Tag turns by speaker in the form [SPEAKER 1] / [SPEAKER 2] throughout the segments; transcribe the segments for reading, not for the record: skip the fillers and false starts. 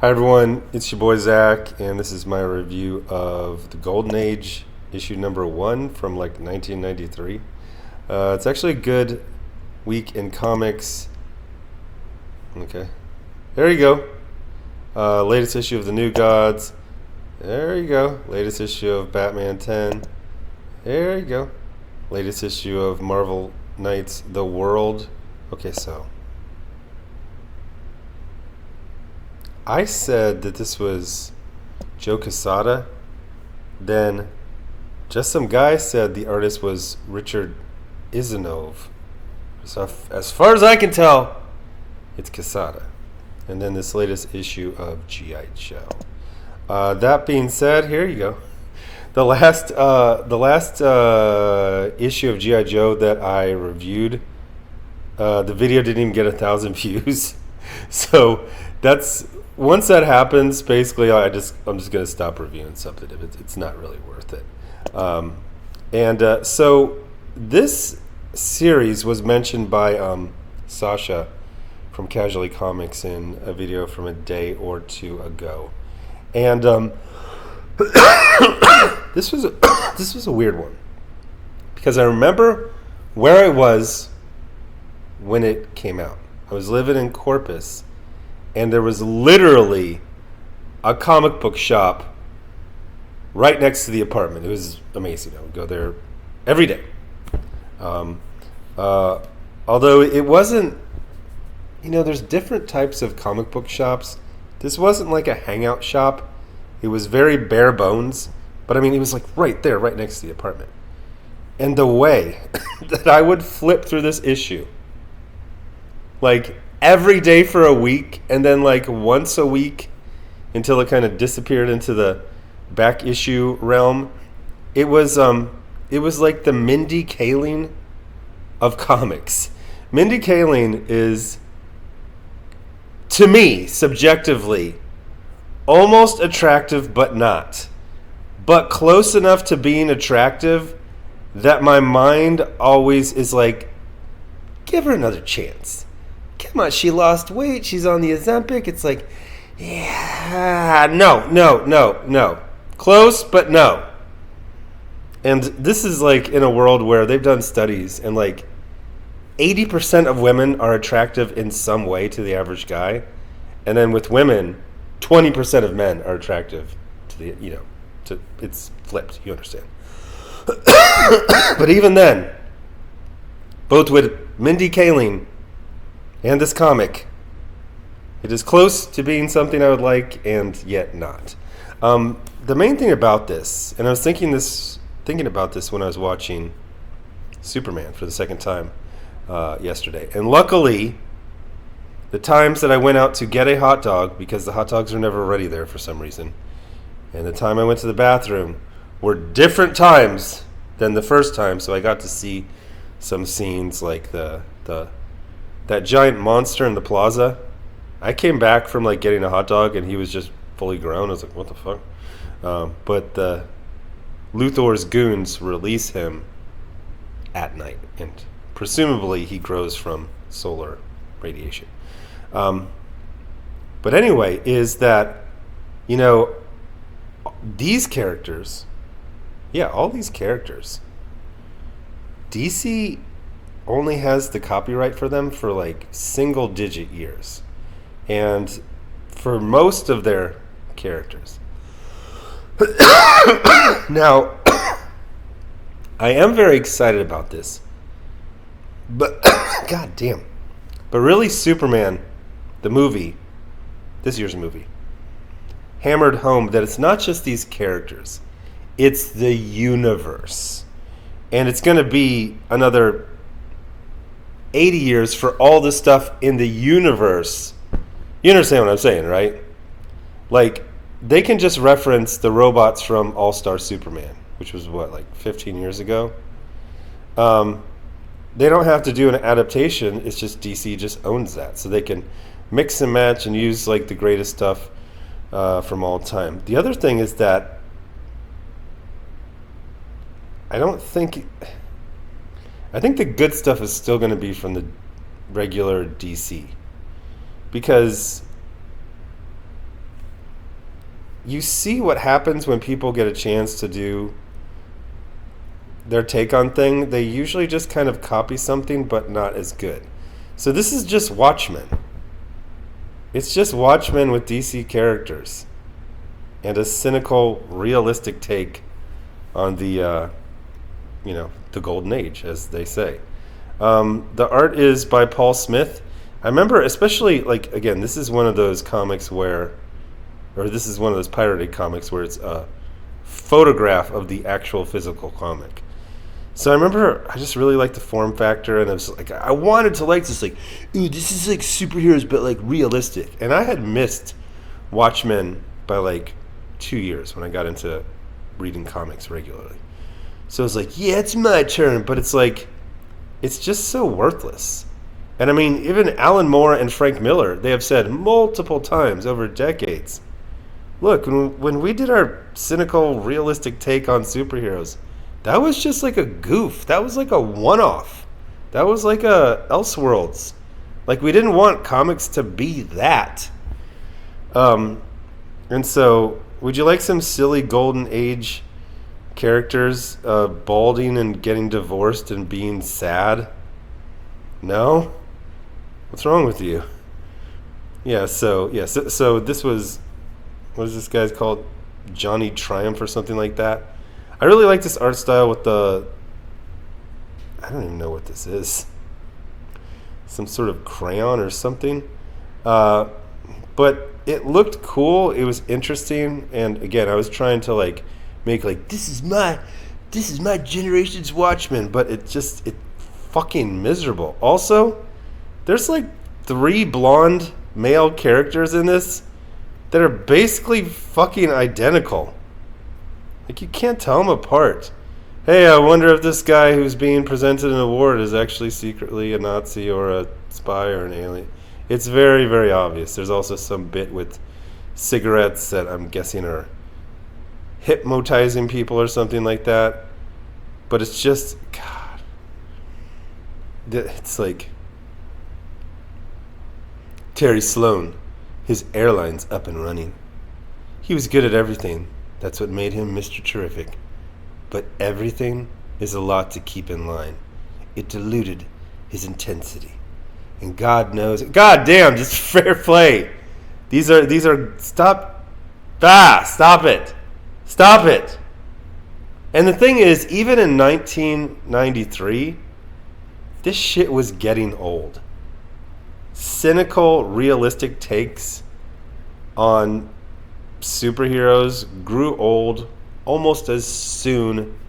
[SPEAKER 1] Hi everyone, it's your boy Zach, and this is my review of the Golden Age issue number 1 from like 1993. It's actually a good week in comics. Okay, there you go. Latest issue of the New Gods. There you go. Latest issue of Batman 10. There you go. Latest issue of Marvel Knights The World. Okay, so I said that this was Joe Quesada. Then just some guy said the artist was Richard Isanove. So as far as I can tell, it's Quesada. And then this latest issue of G.I. Joe. That being said, here you go. The last issue of G.I. Joe that I reviewed, the video didn't even get 1,000 views. So that's once that happens, basically I'm just gonna stop reviewing something if it's not really worth it. So this series was mentioned by Sasha from Casually Comics in a video from a day or two ago, and this was a weird one because I remember where I was when it came out. I was living in Corpus, and there was literally a comic book shop right next to the apartment. It was amazing. I would go there every day. Although it wasn't, there's different types of comic book shops. This wasn't like a hangout shop. It was very bare bones. But I mean, it was like right there, right next to the apartment. And the way that I would flip through this issue, like every day for a week, and then like once a week until it kind of disappeared into the back issue realm. It was like the Mindy Kaling of comics. Mindy Kaling is, to me, subjectively, almost attractive but not. But close enough to being attractive that my mind always is like, give her another chance. Come on, she lost weight. She's on the Ozempic. It's like, yeah, no. Close, but no. And this is like in a world where they've done studies and like 80% of women are attractive in some way to the average guy. And then with women, 20% of men are attractive to the, it's flipped, you understand. But even then, both with Mindy Kaling and this comic, it is close to being something I would like, and yet not. The main thing about this, and I was thinking about this when I was watching Superman for the second time yesterday. And luckily, the times that I went out to get a hot dog, because the hot dogs are never ready there for some reason, and the time I went to the bathroom were different times than the first time, so I got to see some scenes like that giant monster in the plaza. I came back from like getting a hot dog and he was just fully grown. I was like, what the fuck? But the Luthor's goons release him at night, and presumably he grows from solar radiation. But anyway, is that, these characters, all these characters, DC only has the copyright for them for like single digit years, and for most of their characters. Now I am very excited about this, but god damn, but really Superman the movie, this year's movie, hammered home that it's not just these characters, it's the universe, and it's going to be another 80 years for all the stuff in the universe. You understand what I'm saying, right? Like, they can just reference the robots from All-Star Superman, which was like 15 years ago. They don't have to do an adaptation. It's just DC just owns that, so they can mix and match and use like the greatest stuff from all time. The other thing is that I think the good stuff is still going to be from the regular DC, because you see what happens when people get a chance to do their take on thing. They usually just kind of copy something, but not as good. So this is just Watchmen. It's just Watchmen with DC characters and a cynical, realistic take on the the golden age, as they say. The art is by Paul Smith. I remember, especially, like, again, this is one of those comics where, or this is one of those pirated comics where it's a photograph of the actual physical comic. So I remember I just really liked the form factor, and I was like, I wanted to like this, like, ooh, this is like superheroes, but like realistic. And I had missed Watchmen by like 2 years when I got into reading comics regularly. So I was like, yeah, it's my turn, but it's like, it's just so worthless. And I mean, even Alan Moore and Frank Miller, they have said multiple times over decades, look, when we did our cynical, realistic take on superheroes, that was just like a goof. That was like a one-off. That was like a Elseworlds. Like, we didn't want comics to be that. And so, would you like some silly golden age characters balding and getting divorced and being sad? No? What's wrong with you? So this was, what is this guy's called? Johnny Triumph or something like that. I really like this art style with the, I don't even know what this is. Some sort of crayon or something. But it looked cool. It was interesting. And again, I was trying to like make like, this is my generation's Watchmen, but it's fucking miserable. Also, there's like 3 blonde male characters in this that are basically fucking identical. Like, you can't tell them apart. Hey, I wonder if this guy who's being presented an award is actually secretly a Nazi or a spy or an alien. It's very, very obvious. There's also some bit with cigarettes that I'm guessing are hypnotizing people or something like that. But it's just, God. It's like Terry Sloan, his airline's up and running. He was good at everything. That's what made him Mr. Terrific. But everything is a lot to keep in line. It diluted his intensity. And God knows, God damn, just fair play. These are, stop it. Stop it. And the thing is, even in 1993, this shit was getting old. Cynical, realistic takes on superheroes grew old almost as soon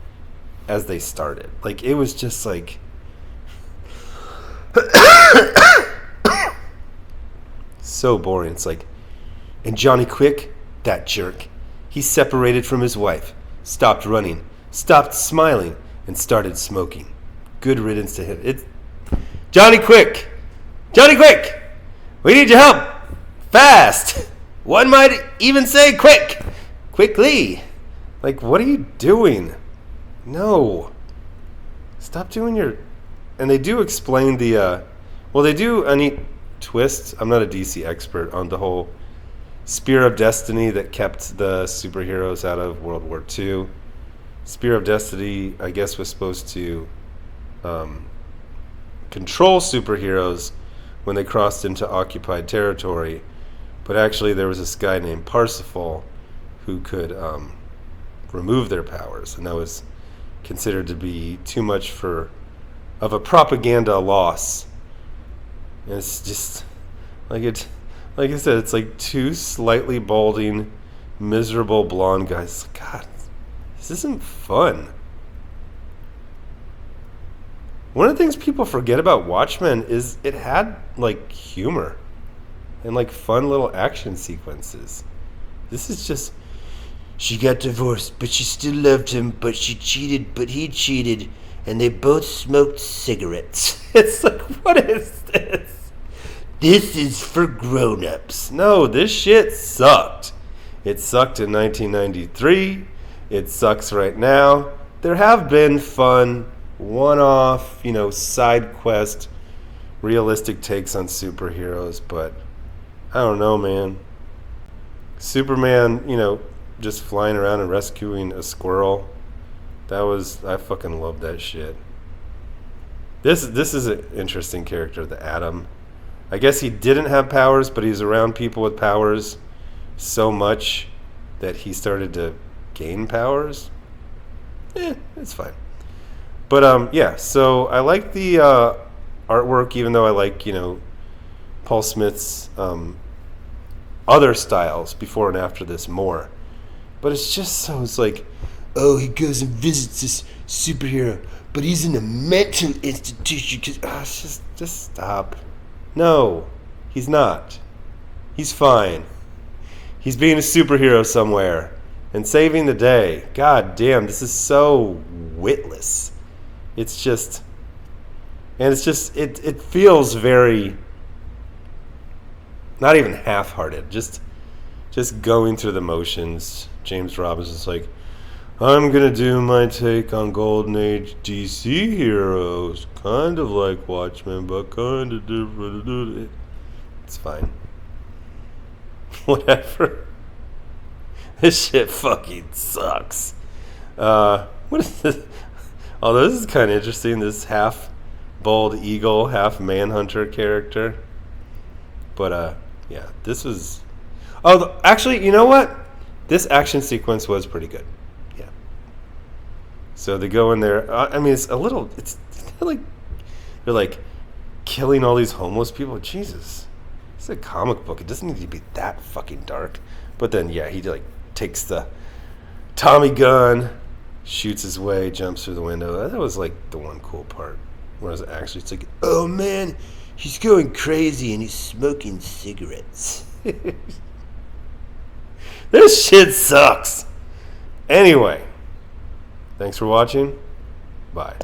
[SPEAKER 1] as they started. Like, it was just like so boring. It's like, and Johnny Quick, that jerk, he separated from his wife, stopped running, stopped smiling, and started smoking. Good riddance to him. It's Johnny Quick, we need your help fast. One might even say quickly. Like, what are you doing? No. Stop doing your... And they do explain the... they do a neat twist. I'm not a DC expert on the whole Spear of Destiny that kept the superheroes out of World War II. Spear of Destiny, I guess, was supposed to control superheroes when they crossed into occupied territory. But actually, there was this guy named Parsifal who could remove their powers, and that was considered to be too much of a propaganda loss. And it's just like I said, it's like 2 slightly balding, miserable blonde guys. God, this isn't fun. One of the things people forget about Watchmen is it had like humor and like fun little action sequences. This is just, she got divorced, but she still loved him, but she cheated, but he cheated, and they both smoked cigarettes. It's like, what is this? This is for grown-ups. No, this shit sucked. It sucked in 1993. It sucks right now. There have been fun, one-off, side quest, realistic takes on superheroes, but I don't know, man. Superman, just flying around and rescuing a squirrel. I fucking love that shit. This is an interesting character, the Atom. I guess he didn't have powers, but he's around people with powers so much that he started to gain powers. It's fine. But yeah, so I like the artwork, even though I like, Paul Smith's other styles before and after this more. But it's like, oh, he goes and visits this superhero, but he's in a mental institution because just stop. No, he's not. He's fine. He's being a superhero somewhere and saving the day. God damn, this is so witless. It feels very, not even half-hearted, just going through the motions. James Robinson's like, I'm going to do my take on Golden Age DC heroes. Kind of like Watchmen, but kind of different. It's fine. Whatever. This shit fucking sucks. What is this? Although this is kind of interesting, this half bald eagle, half manhunter character. But yeah, this was... Oh, actually, you know what? This action sequence was pretty good. Yeah. So they go in there. It's they're like killing all these homeless people. Jesus. It's a comic book. It doesn't need to be that fucking dark. But then, yeah, he like takes the Tommy gun, shoots his way, jumps through the window. That was like the one cool part. Whereas actually, it's like, oh man, he's going crazy and he's smoking cigarettes. This shit sucks. Anyway, thanks for watching. Bye.